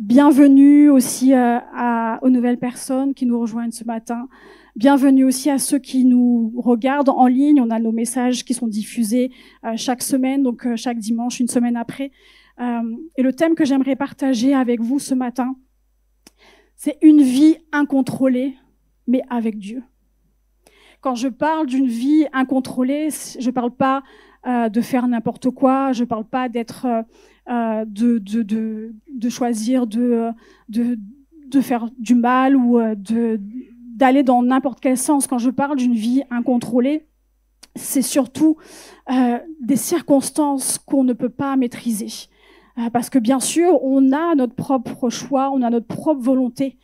Bienvenue aussi aux nouvelles personnes qui nous rejoignent ce matin. Bienvenue aussi à ceux qui nous regardent en ligne. On a nos messages qui sont diffusés chaque semaine, donc chaque dimanche, une semaine après. Et le thème que j'aimerais partager avec vous ce matin, c'est une vie incontrôlée, mais avec Dieu. Quand je parle d'une vie incontrôlée, je ne parle pas de faire n'importe quoi, je ne parle pas d'être, de choisir de faire du mal ou d'aller dans n'importe quel sens. Quand je parle d'une vie incontrôlée, c'est surtout des circonstances qu'on ne peut pas maîtriser. Parce que bien sûr, on a notre propre choix, on a notre propre volonté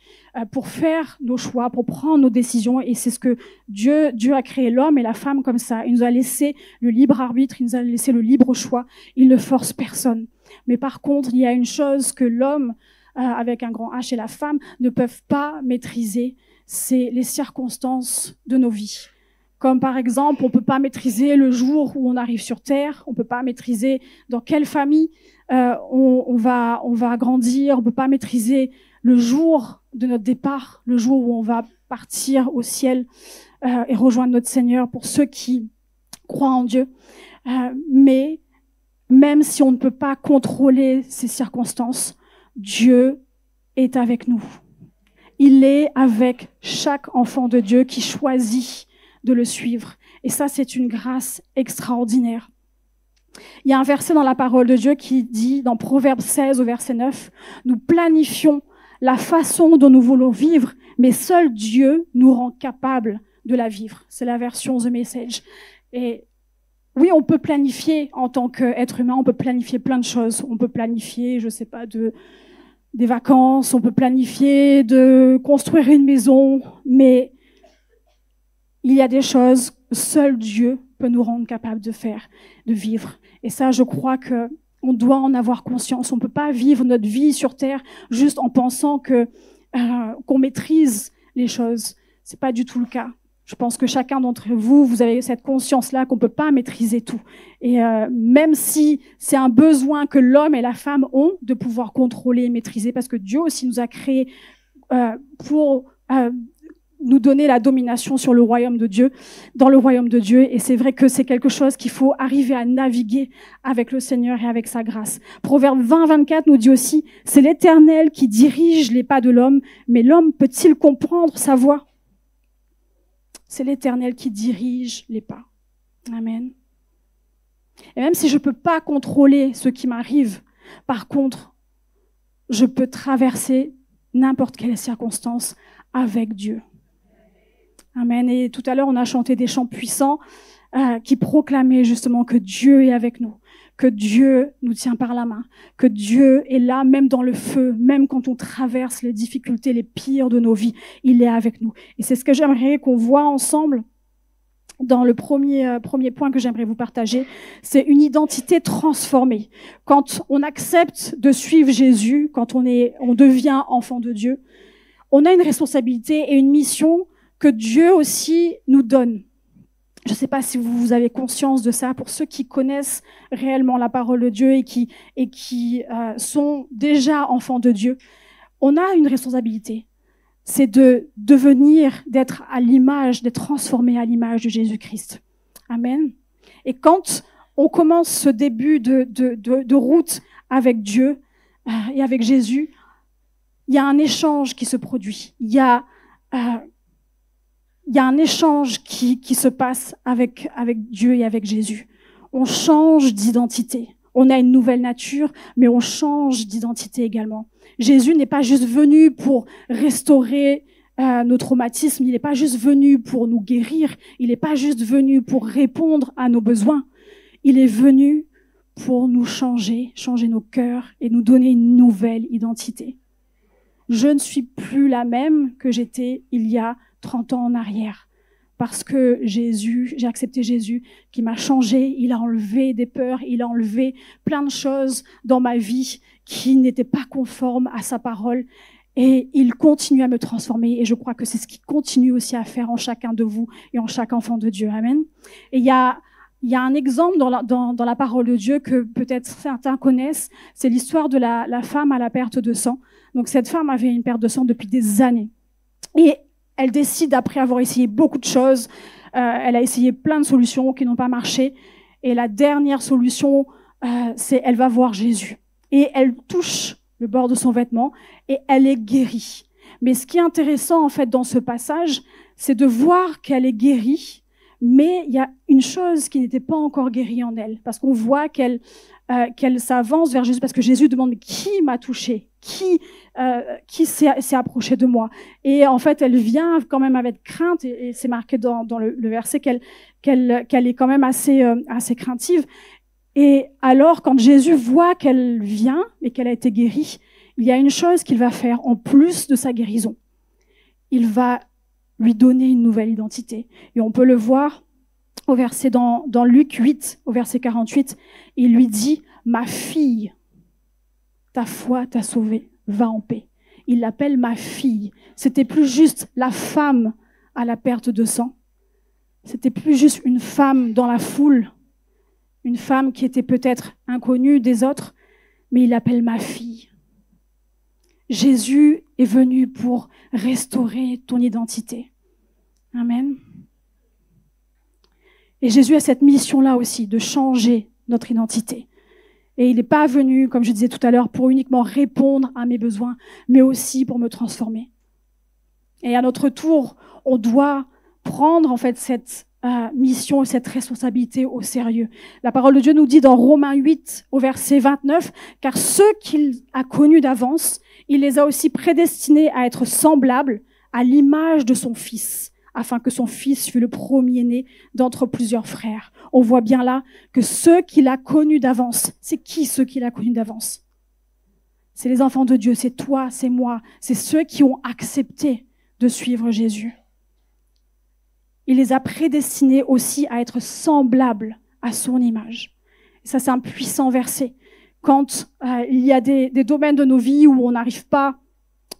pour faire nos choix, pour prendre nos décisions. Et c'est ce que Dieu a créé l'homme et la femme comme ça. Il nous a laissé le libre arbitre, il nous a laissé le libre choix. Il ne force personne. Mais par contre, il y a une chose que l'homme, avec un grand H, et la femme ne peuvent pas maîtriser, c'est les circonstances de nos vies. Comme par exemple, on ne peut pas maîtriser le jour où on arrive sur Terre, on ne peut pas maîtriser dans quelle famille on va grandir, on ne peut pas maîtriser le jour de notre départ, le jour où on va partir au ciel et rejoindre notre Seigneur pour ceux qui croient en Dieu. Mais même si on ne peut pas contrôler ces circonstances, Dieu est avec nous. Il est avec chaque enfant de Dieu qui choisit de le suivre. Et ça, c'est une grâce extraordinaire. Il y a un verset dans la parole de Dieu qui dit, dans Proverbe 16 au verset 9, « Nous planifions la façon dont nous voulons vivre, mais seul Dieu nous rend capables de la vivre. » C'est la version The Message. Et oui, on peut planifier en tant qu'être humain, on peut planifier plein de choses. On peut planifier, je sais pas, des vacances, on peut planifier de construire une maison, mais il y a des choses que seul Dieu peut nous rendre capables de faire, de vivre. Et ça, je crois que on doit en avoir conscience. On ne peut pas vivre notre vie sur Terre juste en pensant qu'on maîtrise les choses. C'est pas du tout le cas. Je pense que chacun d'entre vous, vous avez cette conscience-là qu'on peut pas maîtriser tout. Et même si c'est un besoin que l'homme et la femme ont de pouvoir contrôler et maîtriser, parce que Dieu aussi nous a créés pour nous donner la domination sur le royaume de Dieu, dans le royaume de Dieu. Et c'est vrai que c'est quelque chose qu'il faut arriver à naviguer avec le Seigneur et avec sa grâce. Proverbe 20-24 nous dit aussi, « C'est l'Éternel qui dirige les pas de l'homme, mais l'homme peut-il comprendre sa voie ?» C'est l'Éternel qui dirige les pas. Amen. Et même si je ne peux pas contrôler ce qui m'arrive, par contre, je peux traverser n'importe quelle circonstance avec Dieu. Amen. Et tout à l'heure, on a chanté des chants puissants qui proclamaient justement que Dieu est avec nous, que Dieu nous tient par la main, que Dieu est là, même dans le feu, même quand on traverse les difficultés les pires de nos vies, il est avec nous. Et c'est ce que j'aimerais qu'on voit ensemble dans le premier point que j'aimerais vous partager, c'est une identité transformée. Quand on accepte de suivre Jésus, quand on devient enfant de Dieu, on a une responsabilité et une mission que Dieu aussi nous donne. Je ne sais pas si vous avez conscience de ça, pour ceux qui connaissent réellement la parole de Dieu et qui sont déjà enfants de Dieu, on a une responsabilité. C'est de devenir, d'être à l'image, d'être transformé à l'image de Jésus-Christ. Amen. Et quand on commence ce début de route avec Dieu et avec Jésus, il y a un échange qui se produit. Il y a un échange qui se passe avec Dieu et avec Jésus. On change d'identité. On a une nouvelle nature, mais on change d'identité également. Jésus n'est pas juste venu pour restaurer nos traumatismes, il n'est pas juste venu pour nous guérir, il n'est pas juste venu pour répondre à nos besoins. Il est venu pour nous changer nos cœurs et nous donner une nouvelle identité. Je ne suis plus la même que j'étais il y a 30 ans en arrière. Parce que j'ai accepté Jésus qui m'a changé, il a enlevé des peurs, il a enlevé plein de choses dans ma vie qui n'étaient pas conformes à sa parole. Et il continue à me transformer. Et je crois que c'est ce qu'il continue aussi à faire en chacun de vous et en chaque enfant de Dieu. Amen. Et il y a Il y a un exemple dans la parole de Dieu que peut-être certains connaissent, c'est l'histoire de la femme à la perte de sang. Donc cette femme avait une perte de sang depuis des années. Et elle décide, après avoir essayé beaucoup de choses, elle a essayé plein de solutions qui n'ont pas marché. Et la dernière solution, c'est elle va voir Jésus. Et elle touche le bord de son vêtement et elle est guérie. Mais ce qui est intéressant en fait dans ce passage, c'est de voir qu'elle est guérie, mais il y a une chose qui n'était pas encore guérie en elle, parce qu'on voit qu'elle s'avance vers Jésus, parce que Jésus demande « Qui m'a touché ? Qui s'est approché de moi ?» Et en fait, elle vient quand même avec crainte, et c'est marqué dans le verset qu'elle est quand même assez craintive. Et alors, quand Jésus voit qu'elle vient et qu'elle a été guérie, il y a une chose qu'il va faire en plus de sa guérison. Il va lui donner une nouvelle identité. Et on peut le voir au verset dans Luc 8, au verset 48. Il lui dit « Ma fille, ta foi t'a sauvée, va en paix. » Il l'appelle ma fille. C'était plus juste la femme à la perte de sang. C'était plus juste une femme dans la foule, une femme qui était peut-être inconnue des autres, mais il l'appelle ma fille. Jésus est venu pour restaurer ton identité. Amen. Et Jésus a cette mission-là aussi, de changer notre identité. Et il n'est pas venu, comme je disais tout à l'heure, pour uniquement répondre à mes besoins, mais aussi pour me transformer. Et à notre tour, on doit prendre en fait cette mission et cette responsabilité au sérieux. La parole de Dieu nous dit dans Romains 8, au verset 29, « Car ceux qu'il a connus d'avance, il les a aussi prédestinés à être semblables à l'image de son Fils, afin que son Fils fût le premier-né d'entre plusieurs frères. » On voit bien là que ceux qu'il a connus d'avance, c'est qui ceux qu'il a connus d'avance? C'est les enfants de Dieu, c'est toi, c'est moi, c'est ceux qui ont accepté de suivre Jésus. Il les a prédestinés aussi à être semblables à son image. Et ça, c'est un puissant verset. Quand il y a des domaines de nos vies où on n'arrive pas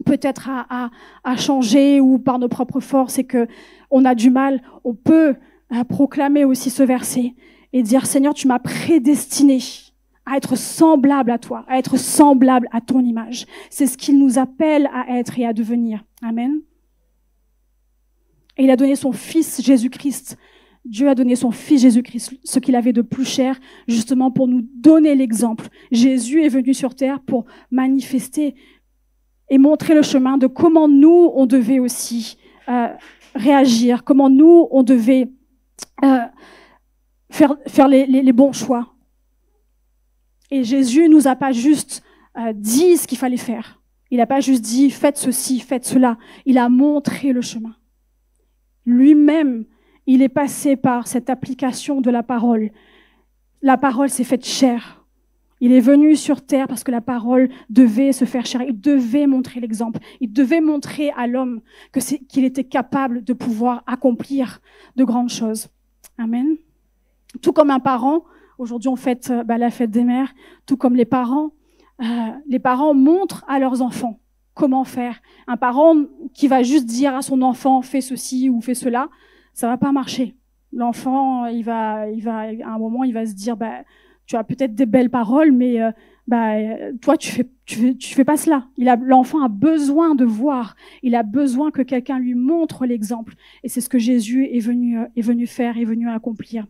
peut-être à changer ou par nos propres forces et que on a du mal, on peut proclamer aussi ce verset et dire « Seigneur, tu m'as prédestiné à être semblable à toi, à être semblable à ton image. » C'est ce qu'il nous appelle à être et à devenir. Amen. Et il a donné son Fils Jésus-Christ. Dieu a donné son Fils Jésus-Christ, ce qu'il avait de plus cher, justement pour nous donner l'exemple. Jésus est venu sur terre pour manifester et montrer le chemin de comment nous, on devait aussi réagir, comment nous, on devait faire les bons choix. Et Jésus nous a pas juste dit ce qu'il fallait faire. Il n'a pas juste dit « faites ceci, faites cela ». Il a montré le chemin. Lui-même, il est passé par cette application de la parole. La parole s'est faite chair. Il est venu sur terre parce que la parole devait se faire chair. Il devait montrer l'exemple. Il devait montrer à l'homme qu'il était capable de pouvoir accomplir de grandes choses. Amen. Tout comme un parent, aujourd'hui on fête la fête des mères, tout comme les parents montrent à leurs enfants comment faire. Un parent qui va juste dire à son enfant « fais ceci » ou « fais cela », ça va pas marcher. L'enfant, à un moment, il va se dire tu as peut-être des belles paroles, mais toi, tu fais pas cela. L'enfant a besoin de voir. Il a besoin que quelqu'un lui montre l'exemple. Et c'est ce que Jésus est venu faire, est venu accomplir.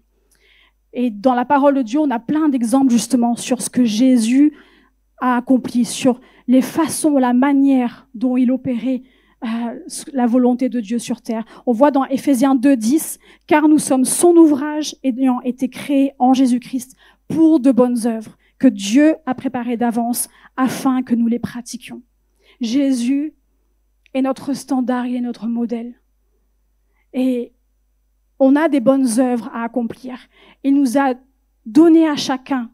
Et dans la parole de Dieu, on a plein d'exemples justement sur ce que Jésus a accompli, sur les façons, la manière dont il opérait la volonté de Dieu sur terre. On voit dans Éphésiens 2:10, « Car nous sommes son ouvrage ayant été créés en Jésus-Christ pour de bonnes œuvres que Dieu a préparées d'avance afin que nous les pratiquions. » Jésus est notre standard, il est notre modèle. Et on a des bonnes œuvres à accomplir. Il nous a donné à chacun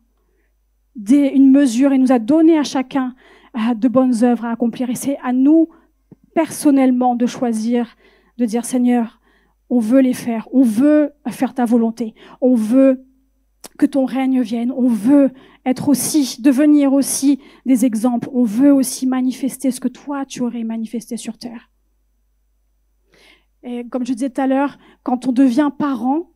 une mesure, il nous a donné à chacun de bonnes œuvres à accomplir. Et c'est à nous, personnellement, de choisir, de dire « Seigneur, on veut les faire, on veut faire ta volonté, on veut que ton règne vienne, on veut devenir aussi des exemples, on veut aussi manifester ce que toi, tu aurais manifesté sur terre. » Et comme je disais tout à l'heure, quand on devient parent,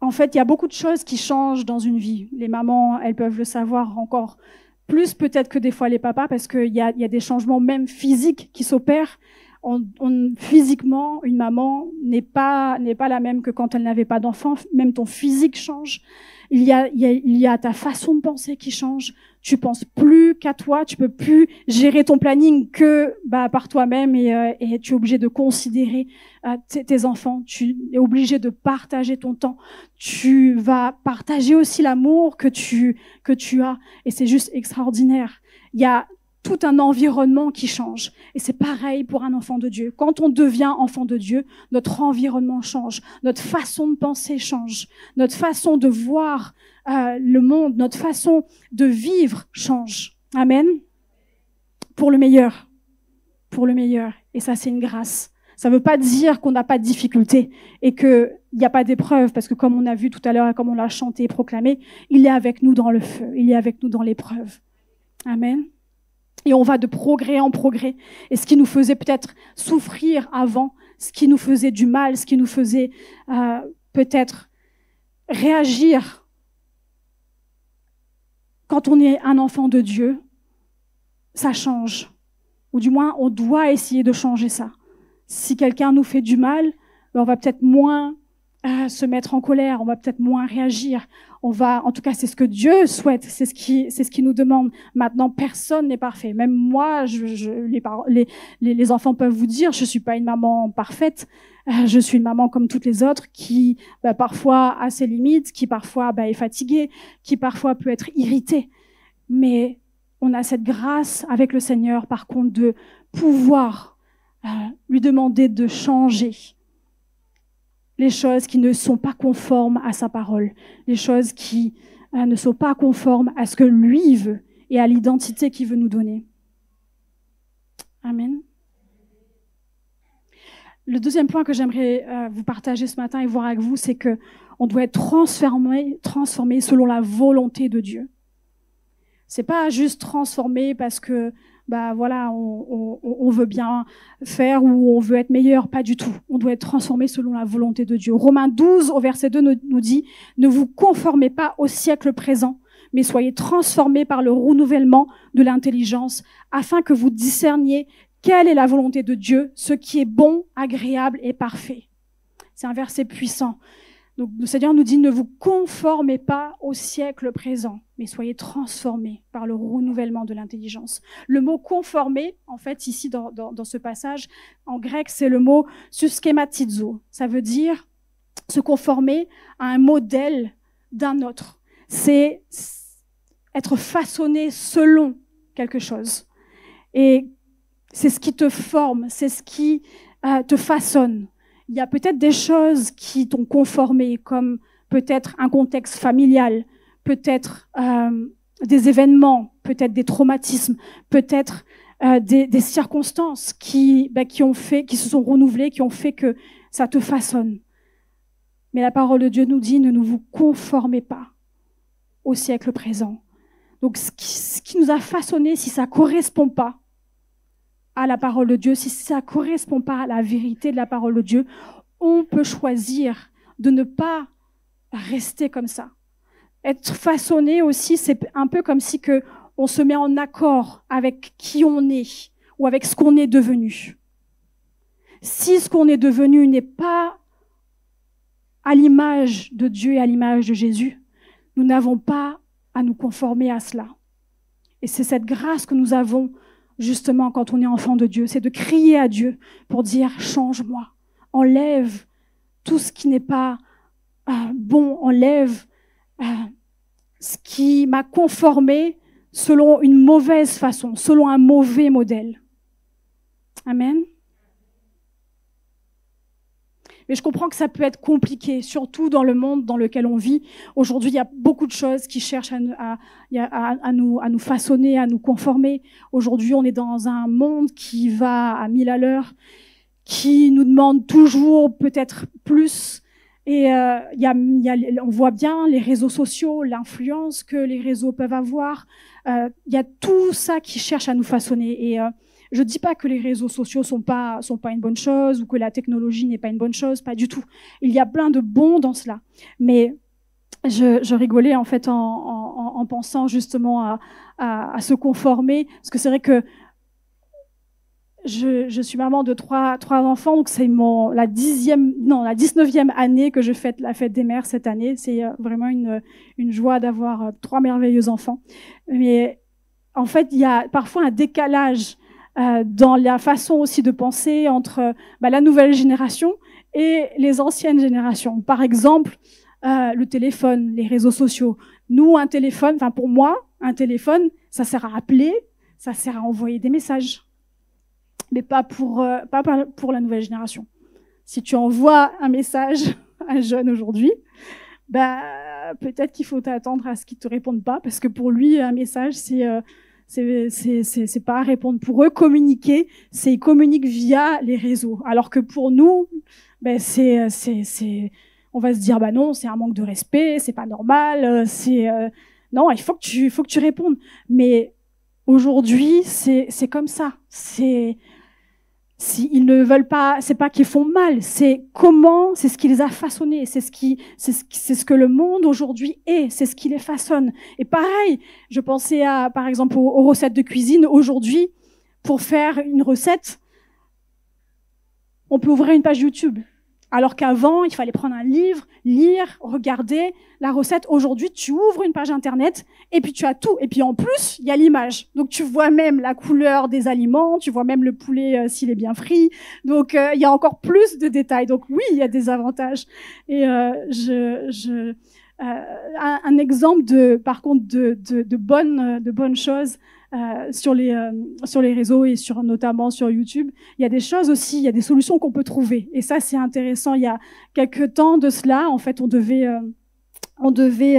en fait, il y a beaucoup de choses qui changent dans une vie. Les mamans, elles peuvent le savoir encore plus peut-être que des fois les papas, parce qu'il y a des changements même physiques qui s'opèrent. Physiquement, une maman n'est pas la même que quand elle n'avait pas d'enfant. Même ton physique change. Il y a ta façon de penser qui change. Tu penses plus qu'à toi. Tu peux plus gérer ton planning que par toi-même, et tu es obligé de considérer tes enfants. Tu es obligé de partager ton temps. Tu vas partager aussi l'amour que tu as, et c'est juste extraordinaire. Il y a tout un environnement qui change. Et c'est pareil pour un enfant de Dieu. Quand on devient enfant de Dieu, notre environnement change, notre façon de penser change, notre façon de voir le monde, notre façon de vivre change. Amen. Pour le meilleur. Pour le meilleur. Et ça, c'est une grâce. Ça ne veut pas dire qu'on n'a pas de difficultés et qu'il n'y a pas d'épreuve, parce que comme on a vu tout à l'heure et comme on l'a chanté et proclamé, il est avec nous dans le feu, il est avec nous dans l'épreuve. Amen. Et on va de progrès en progrès. Et ce qui nous faisait peut-être souffrir avant, ce qui nous faisait du mal, ce qui nous faisait peut-être réagir quand on est un enfant de Dieu, ça change. Ou du moins, on doit essayer de changer ça. Si quelqu'un nous fait du mal, on va peut-être moins se mettre en colère, on va peut-être moins réagir. En tout cas, c'est ce que Dieu souhaite, c'est ce qui nous demande. Maintenant, personne n'est parfait. Même moi, les enfants peuvent vous dire, je suis pas une maman parfaite. Je suis une maman comme toutes les autres qui, parfois, a ses limites, qui parfois est fatiguée, qui parfois peut être irritée. Mais on a cette grâce avec le Seigneur, par contre, de pouvoir lui demander de changer les choses qui ne sont pas conformes à sa parole, les choses qui ne sont pas conformes à ce que lui veut et à l'identité qu'il veut nous donner. Amen. Le deuxième point que j'aimerais vous partager ce matin et voir avec vous, c'est que on doit être transformé selon la volonté de Dieu. C'est pas juste transformé parce que on veut bien faire ou on veut être meilleur, pas du tout. On doit être transformé selon la volonté de Dieu. Romains 12 au verset 2 nous dit: ne vous conformez pas au siècle présent, mais soyez transformés par le renouvellement de l'intelligence, afin que vous discerniez quelle est la volonté de Dieu, ce qui est bon, agréable et parfait. C'est un verset puissant. Donc le Seigneur nous dit: ne vous conformez pas au siècle présent, mais soyez transformés par le renouvellement de l'intelligence. Le mot conformer, en fait, ici dans ce passage, en grec, c'est le mot suschematizo. Ça veut dire se conformer à un modèle d'un autre. C'est être façonné selon quelque chose. Et c'est ce qui te forme, c'est ce qui te façonne. Il y a peut-être des choses qui t'ont conformé, comme peut-être un contexte familial, peut-être des événements, peut-être des traumatismes, peut-être des circonstances qui se sont renouvelées, qui ont fait que ça te façonne. Mais la parole de Dieu nous dit: ne vous conformez pas au siècle présent. Donc ce qui nous a façonné, si ça ne correspond pas à la parole de Dieu, si ça ne correspond pas à la vérité de la parole de Dieu, on peut choisir de ne pas rester comme ça. Être façonné aussi, c'est un peu comme si on se met en accord avec qui on est ou avec ce qu'on est devenu. Si ce qu'on est devenu n'est pas à l'image de Dieu et à l'image de Jésus, nous n'avons pas à nous conformer à cela. Et c'est cette grâce que nous avons justement quand on est enfant de Dieu, c'est de crier à Dieu pour dire: change-moi, enlève tout ce qui n'est pas bon, enlève ce qui m'a conformé selon une mauvaise façon, selon un mauvais modèle. Amen. Mais je comprends que ça peut être compliqué, surtout dans le monde dans lequel on vit. Aujourd'hui, il y a beaucoup de choses qui cherchent à nous façonner, à nous conformer. Aujourd'hui, on est dans un monde qui va à 1000 à l'heure, qui nous demande toujours peut-être plus. Et on voit bien les réseaux sociaux, l'influence que les réseaux peuvent avoir. Il y a tout ça qui cherche à nous façonner. Je dis pas que les réseaux sociaux sont pas une bonne chose ou que la technologie n'est pas une bonne chose, pas du tout. Il y a plein de bons dans cela. Mais je rigolais en fait en pensant justement à se conformer, parce que c'est vrai que je suis maman de trois enfants, donc c'est la 19e année que je fête la fête des mères cette année. C'est vraiment une joie d'avoir 3 merveilleux enfants. Mais en fait, il y a parfois un décalage dans la façon aussi de penser entre la nouvelle génération et les anciennes générations. Par exemple, le téléphone, les réseaux sociaux. Nous, un téléphone, enfin pour moi, un téléphone, ça sert à appeler, ça sert à envoyer des messages, mais pas pour la nouvelle génération. Si tu envoies un message à un jeune aujourd'hui, peut-être qu'il faut t'attendre à ce qu'il te réponde pas, parce que pour lui, un message, c'est pas répondre. Pour eux, communiquer, c'est ils communiquent via les réseaux. Alors que pour nous, on va se dire non, c'est un manque de respect, c'est pas normal, non, il faut que tu répondes. Mais aujourd'hui, c'est comme ça. Ils ne veulent pas, c'est pas qu'ils font mal, c'est ce qui les a façonnés, c'est ce que le monde aujourd'hui est, c'est ce qui les façonne. Et pareil, je pensais par exemple aux recettes de cuisine. Aujourd'hui, pour faire une recette, on peut ouvrir une page YouTube. Alors qu'avant, il fallait prendre un livre, lire, regarder la recette. Aujourd'hui, tu ouvres une page Internet et puis tu as tout. Et puis en plus, il y a l'image. Donc tu vois même la couleur des aliments, tu vois même le poulet s'il est bien frit. Donc il y a encore plus de détails. Donc oui, il y a des avantages. Et un exemple par contre de bonnes choses. Sur les réseaux et notamment sur YouTube, il y a des choses aussi, il y a des solutions qu'on peut trouver. Et ça, c'est intéressant. Il y a quelques temps de cela, en fait, on devait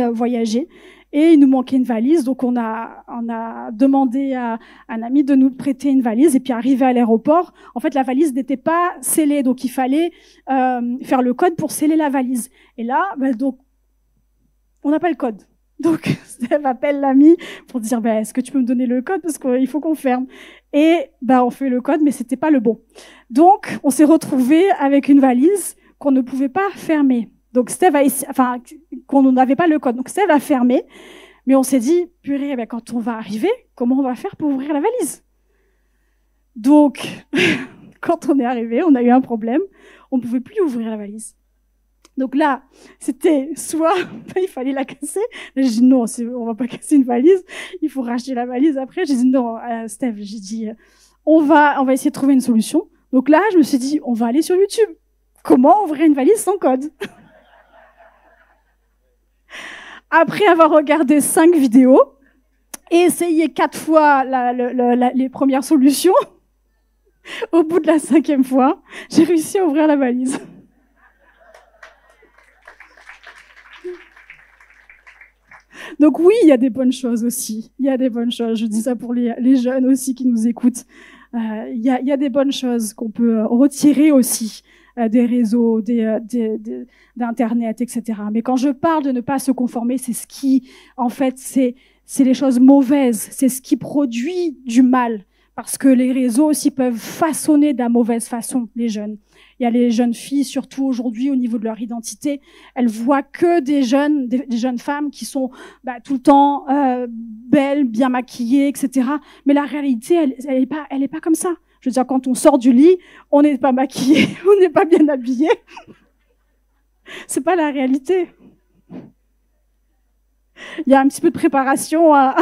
voyager et il nous manquait une valise. Donc, on a demandé à un ami de nous prêter une valise. Et puis, arrivé à l'aéroport, en fait, la valise n'était pas scellée. Donc, il fallait faire le code pour sceller la valise. Et là, donc, on n'a pas le code. Donc, Steve appelle l'ami pour dire est-ce que tu peux me donner le code parce qu'il faut qu'on ferme. Et on fait le code, mais c'était pas le bon. Donc, on s'est retrouvé avec une valise qu'on ne pouvait pas fermer. Donc, qu'on n'avait pas le code. Donc, Steve a fermé, mais on s'est dit purée, quand on va arriver, comment on va faire pour ouvrir la valise? Donc, quand on est arrivé, on a eu un problème. On ne pouvait plus ouvrir la valise. Donc là, c'était soit il fallait la casser. J'ai dit non, on va pas casser une valise. Il faut racheter la valise après. J'ai dit non, Steph. J'ai dit on va essayer de trouver une solution. Donc là, je me suis dit on va aller sur YouTube. Comment ouvrir une valise sans code? Après avoir regardé 5 vidéos et essayé 4 fois les premières solutions, au bout de la 5e fois, j'ai réussi à ouvrir la valise. Donc oui, il y a des bonnes choses aussi. Il y a des bonnes choses. Je dis ça pour les jeunes aussi qui nous écoutent. Il y a des bonnes choses qu'on peut retirer aussi des réseaux, d'Internet, etc. Mais quand je parle de ne pas se conformer, c'est ce qui, en fait, c'est les choses mauvaises. C'est ce qui produit du mal. Parce que les réseaux aussi peuvent façonner de la mauvaise façon les jeunes. Il y a les jeunes filles, surtout aujourd'hui, au niveau de leur identité. Elles voient que des jeunes femmes qui sont tout le temps belles, bien maquillées, etc. Mais la réalité, elle est pas comme ça. Je veux dire, quand on sort du lit, on n'est pas maquillé, on n'est pas bien habillé. C'est pas la réalité. Il y a un petit peu de préparation à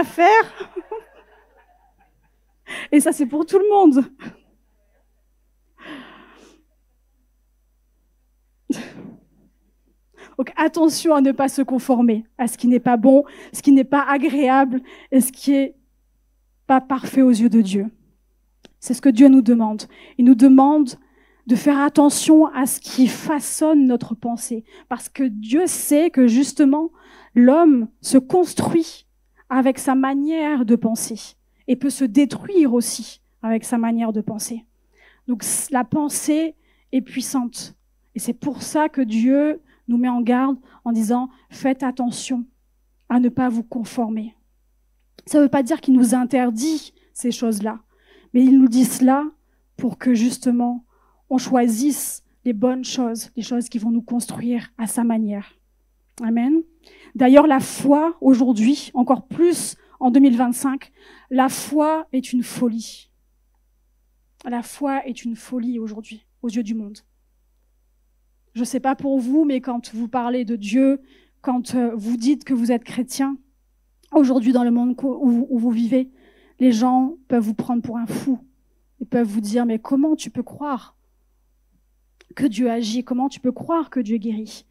faire. Et ça, c'est pour tout le monde. Donc attention à ne pas se conformer à ce qui n'est pas bon, ce qui n'est pas agréable et ce qui n'est pas parfait aux yeux de Dieu. C'est ce que Dieu nous demande. Il nous demande de faire attention à ce qui façonne notre pensée. Parce que Dieu sait que justement, l'homme se construit avec sa manière de penser et peut se détruire aussi avec sa manière de penser. Donc la pensée est puissante. Et c'est pour ça que Dieu nous met en garde en disant « Faites attention à ne pas vous conformer ». Ça ne veut pas dire qu'il nous interdit ces choses-là, Mais il nous dit cela pour que justement, on choisisse les bonnes choses, les choses qui vont nous construire à sa manière. Amen. D'ailleurs, la foi, aujourd'hui, encore plus en 2025, la foi est une folie. La foi est une folie aujourd'hui, aux yeux du monde. Je ne sais pas pour vous, mais quand vous parlez de Dieu, quand vous dites que vous êtes chrétien, aujourd'hui dans le monde où vous vivez, les gens peuvent vous prendre pour un fou. Ils peuvent vous dire, mais comment tu peux croire que Dieu agit? Comment tu peux croire que Dieu guérit?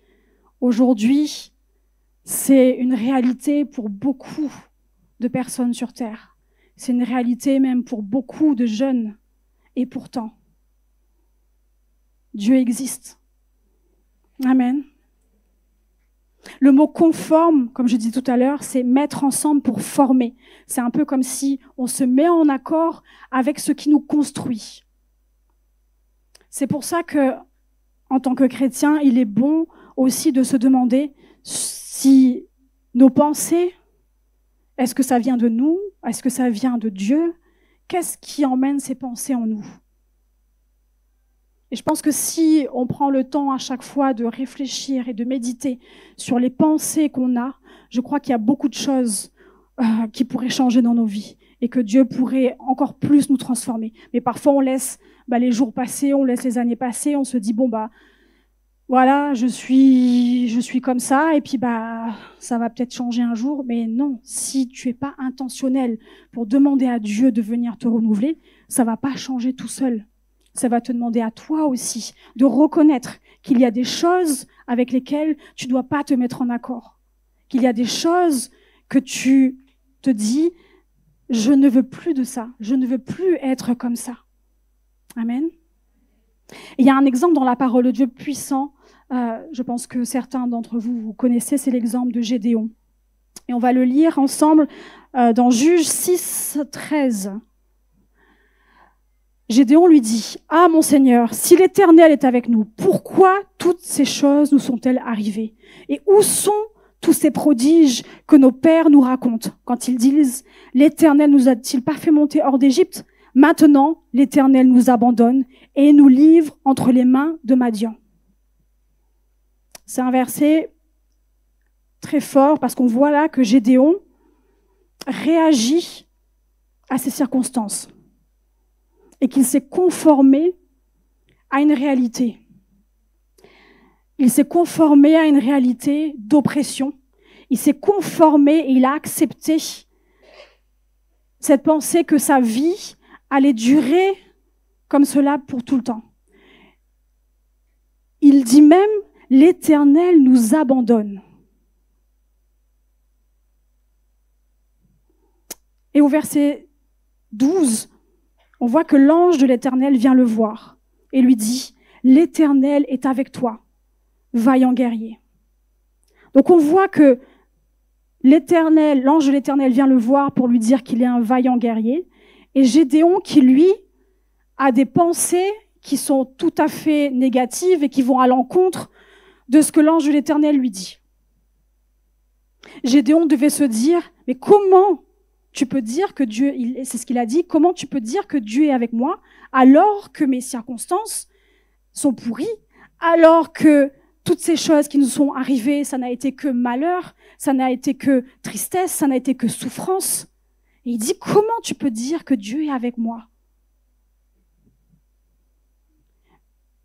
Aujourd'hui, c'est une réalité pour beaucoup de personnes sur Terre. C'est une réalité même pour beaucoup de jeunes. Et pourtant, Dieu existe. Amen. Le mot conforme, comme je dis tout à l'heure, c'est mettre ensemble pour former. C'est un peu comme si on se met en accord avec ce qui nous construit. C'est pour ça que, en tant que chrétien, il est bon aussi de se demander si nos pensées, est-ce que ça vient de nous? Est-ce que ça vient de Dieu? Qu'est-ce qui emmène ces pensées en nous? Et je pense que si on prend le temps à chaque fois de réfléchir et de méditer sur les pensées qu'on a, je crois qu'il y a beaucoup de choses qui pourraient changer dans nos vies et que Dieu pourrait encore plus nous transformer. Mais parfois on laisse les jours passer, on laisse les années passer, on se dit voilà, je suis comme ça et puis ça va peut-être changer un jour. Mais non, si tu es pas intentionnel pour demander à Dieu de venir te renouveler, ça va pas changer tout seul. Ça va te demander à toi aussi de reconnaître qu'il y a des choses avec lesquelles tu dois pas te mettre en accord. Qu'il y a des choses que tu te dis, je ne veux plus de ça, je ne veux plus être comme ça. Amen. Et il y a un exemple dans la parole de Dieu puissant, je pense que certains d'entre vous connaissez, c'est l'exemple de Gédéon. Et on va le lire ensemble dans Juges 6, 13. Gédéon lui dit, « Ah, mon Seigneur, si l'Éternel est avec nous, pourquoi toutes ces choses nous sont-elles arrivées? Et où sont tous ces prodiges que nos pères nous racontent quand ils disent, « L'Éternel nous a-t-il pas fait monter hors d'Égypte? Maintenant, l'Éternel nous abandonne et nous livre entre les mains de Madian. » C'est un verset très fort parce qu'on voit là que Gédéon réagit à ces circonstances et qu'il s'est conformé à une réalité. Il s'est conformé à une réalité d'oppression. Il s'est conformé et il a accepté cette pensée que sa vie allait durer comme cela pour tout le temps. Il dit même, l'Éternel nous abandonne. Et au verset 12, on voit que l'ange de l'Éternel vient le voir et lui dit, l'Éternel est avec toi, vaillant guerrier. Donc on voit que l'ange de l'Éternel vient le voir pour lui dire qu'il est un vaillant guerrier. Et Gédéon qui, lui, a des pensées qui sont tout à fait négatives et qui vont à l'encontre de ce que l'ange de l'Éternel lui dit. Gédéon devait se dire, mais comment tu peux dire que Dieu, c'est ce qu'il a dit, comment tu peux dire que Dieu est avec moi alors que mes circonstances sont pourries, alors que toutes ces choses qui nous sont arrivées, ça n'a été que malheur, ça n'a été que tristesse, ça n'a été que souffrance. Et il dit, comment tu peux dire que Dieu est avec moi?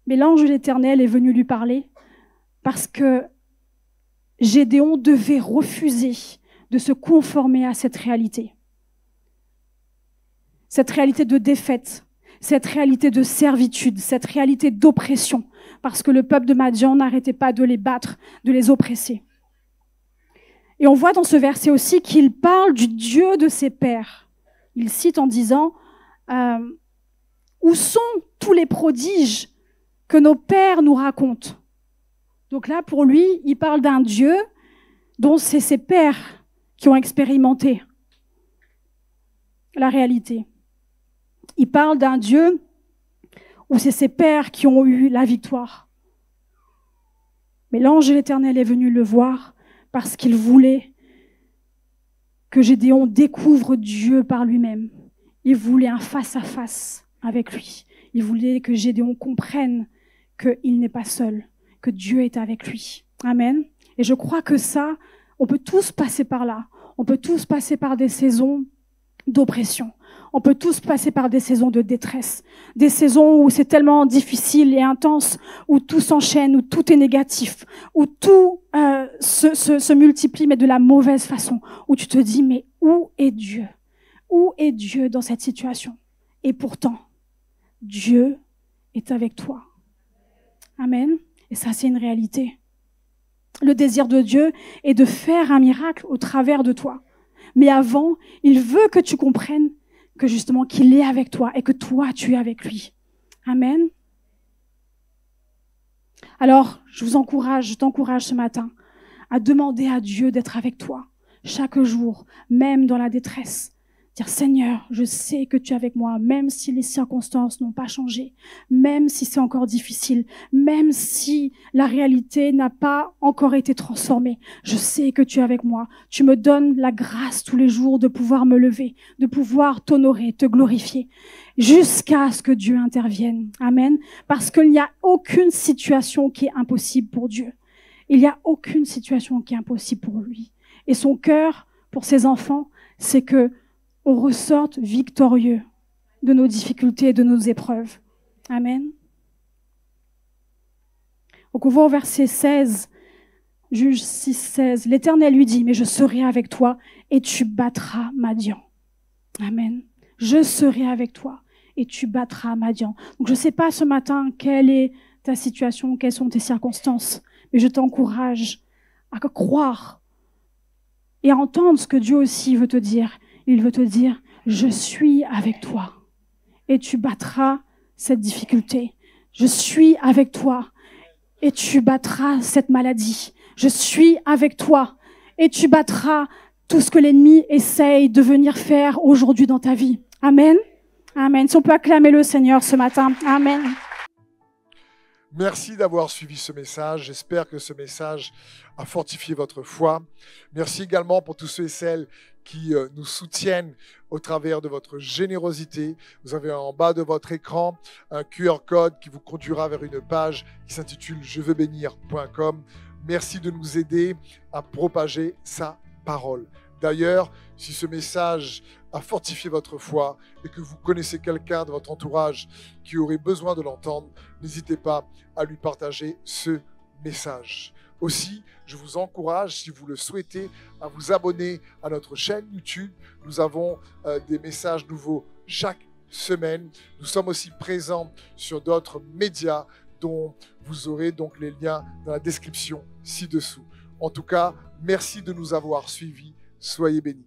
Mais l'ange de l'Éternel est venu lui parler parce que Gédéon devait refuser de se conformer à cette réalité. Cette réalité de défaite, cette réalité de servitude, cette réalité d'oppression, parce que le peuple de Madian n'arrêtait pas de les battre, de les oppresser. Et on voit dans ce verset aussi qu'il parle du Dieu de ses pères. Il cite en disant « Où sont tous les prodiges que nos pères nous racontent ?» Donc là, pour lui, il parle d'un Dieu dont c'est ses pères qui ont expérimenté la réalité. Il parle d'un Dieu où c'est ses pères qui ont eu la victoire. Mais l'ange de l'Éternel est venu le voir parce qu'il voulait que Gédéon découvre Dieu par lui-même. Il voulait un face-à-face avec lui. Il voulait que Gédéon comprenne qu'il n'est pas seul, que Dieu est avec lui. Amen. Et je crois que ça, on peut tous passer par là. On peut tous passer par des saisons d'oppression. On peut tous passer par des saisons de détresse, des saisons où c'est tellement difficile et intense, où tout s'enchaîne, où tout est négatif, où tout se multiplie, mais de la mauvaise façon, où tu te dis, mais où est Dieu? Où est Dieu dans cette situation? Et pourtant, Dieu est avec toi. Amen. Et ça, c'est une réalité. Le désir de Dieu est de faire un miracle au travers de toi. Mais avant, il veut que tu comprennes que justement qu'il est avec toi et que toi, tu es avec lui. Amen. Alors, je t'encourage ce matin à demander à Dieu d'être avec toi chaque jour, même dans la détresse. Dire, Seigneur, je sais que tu es avec moi, même si les circonstances n'ont pas changé, même si c'est encore difficile, même si la réalité n'a pas encore été transformée. Je sais que tu es avec moi. Tu me donnes la grâce tous les jours de pouvoir me lever, de pouvoir t'honorer, te glorifier, jusqu'à ce que Dieu intervienne. Amen. Parce qu'il n'y a aucune situation qui est impossible pour Dieu. Il n'y a aucune situation qui est impossible pour lui. Et son cœur, pour ses enfants, c'est que on ressorte victorieux de nos difficultés et de nos épreuves. Amen. Donc on voit au verset 16, Juge 6, 16, l'Éternel lui dit, mais je serai avec toi et tu battras Madian. Amen. Je serai avec toi et tu battras Madian. Donc je ne sais pas ce matin quelle est ta situation, quelles sont tes circonstances, mais je t'encourage à croire et à entendre ce que Dieu aussi veut te dire. Il veut te dire, je suis avec toi et tu battras cette difficulté. Je suis avec toi et tu battras cette maladie. Je suis avec toi et tu battras tout ce que l'ennemi essaye de venir faire aujourd'hui dans ta vie. Amen. Amen. Si on peut acclamer le Seigneur ce matin. Amen. Merci d'avoir suivi ce message. J'espère que ce message a fortifié votre foi. Merci également pour tous ceux et celles qui nous soutiennent au travers de votre générosité. Vous avez en bas de votre écran un QR code qui vous conduira vers une page qui s'intitule jeveubénir.com. Merci de nous aider à propager sa parole. D'ailleurs, si ce message a fortifié votre foi et que vous connaissez quelqu'un de votre entourage qui aurait besoin de l'entendre, n'hésitez pas à lui partager ce message. Aussi, je vous encourage, si vous le souhaitez, à vous abonner à notre chaîne YouTube. Nous avons des messages nouveaux chaque semaine. Nous sommes aussi présents sur d'autres médias dont vous aurez donc les liens dans la description ci-dessous. En tout cas, merci de nous avoir suivis. Soyez bénis.